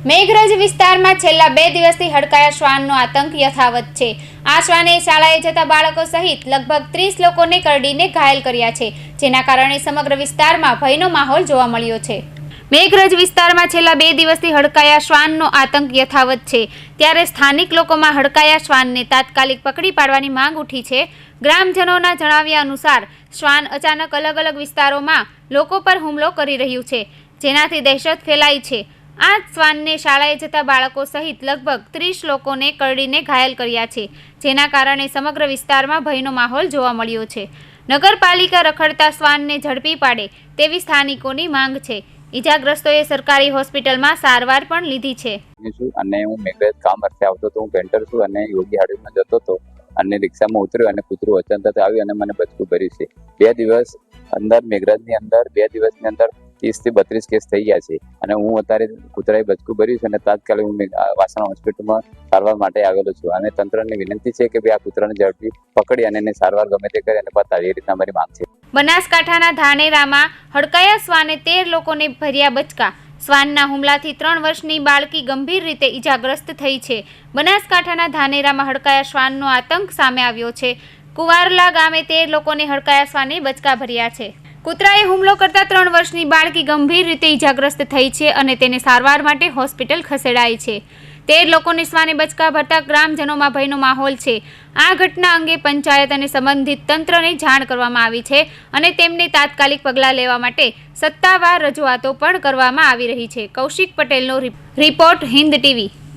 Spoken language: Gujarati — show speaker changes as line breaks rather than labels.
મેઘરજ વિસ્તારમાં છેલ્લા 2 દિવસથી હડકાયા શ્વાનનો આતંક યથાવત છે। આ શ્વાને શાળાએ જતા બાળકો સહિત લગભગ 30 લોકોને કરડીને ઘાયલ કર્યા છે, જેના કારણે સમગ્ર વિસ્તારમાં ભયનો માહોલ જોવા મળ્યો છે। મેઘરજ વિસ્તારમાં છેલ્લા 2 દિવસથી હડકાયા શ્વાનનો આતંક યથાવત છે, ત્યારે સ્થાનિક લોકોમાં હડકાયા શ્વાનને તાત્કાલિક પકડી પાડવાની માંગ ઉઠી છે। ગ્રામજનોના જણાવ્યા અનુસાર શ્વાન અચાનક અલગ અલગ વિસ્તારોમાં લોકો પર હુમલો કરી રહ્યું છે, જેનાથી દહેશત ફેલાઈ છે। આ શ્વાનને શાળાએ જતા બાળકો સહિત લગભગ 30 લોકોને કરડીને ઘાયલ કર્યા છે, જેના કારણે સમગ્ર વિસ્તારમાં ભયનો માહોલ જોવા મળ્યો છે। નગરપાલિકા રખડતા શ્વાનને ઝડપી પાડે તેવી સ્થાનિકોની માંગ છે। ઈજાગ્રસ્તોએ સરકારી હોસ્પિટલમાં સારવાર પણ લીધી છે।
અને હું મેઘરજ કામ અર્થે આવતો હતો। હું પેન્ટર છું અને યોગી હાડીમાં જતો હતો અને રિક્ષામાં ઉતર્યો અને કૂતરું અચાનક આવ્યું અને મને બચકું ભર્યું છે। 2 દિવસ અંદર મેઘરજની અંદર 2 દિવસની અંદર 30 થી 32 કેસ થઈ ગયા છે અને હું અત્યારે કૂતરાએ બચકું ભર્યું છે અને તાત્કાલિક હું વાસણા હોસ્પિટલમાં સારવાર માટે આવેલો છું અને તંત્રને વિનંતી છે કે ભાઈ આ કૂતરાને ઝડપી પકડી અને એને સારવાર ગમે તે કરે અને બતાવે, એ રીતના મારી માંગ છે।
બનાસકાંઠાના ધાનેરામાં હડકાયા શ્વાને 13 લોકોને ભર્યા બચકા। શ્વાનના હુમલાથી 3 વર્ષની બાળકી ગંભીર રીતે ઈજાગ્રસ્ત થઈ છે। બનાસકાંઠાના ધાનેરામાં હડકાયા શ્વાનનો આતંક સામે આવ્યો છે। કુવારલા ગામે 13 લોકોને હડકાયા શ્વાને બચકા ભર્યા છે। કૂતરાએ હુમલો કરતા 3 વર્ષની બાળકી ગંભીર રીતે ઈજાગ્રસ્ત થઈ છે અને તેને સારવાર માટે હોસ્પિટલ ખસેડાઈ છે। 13 લોકોને શ્વાને બચકા ભરતા ગ્રામજનોમાં ભયનો માહોલ છે। આ ઘટના અંગે પંચાયત અને સંબંધિત તંત્રને જાણ કરવામાં આવી છે અને તેમને તાત્કાલિક પગલાં લેવા માટે સત્તાવાર રજૂઆતો પણ કરવામાં આવી રહી છે। કૌશિક પટેલનો રિપોર્ટ, હિન્દ ટીવી।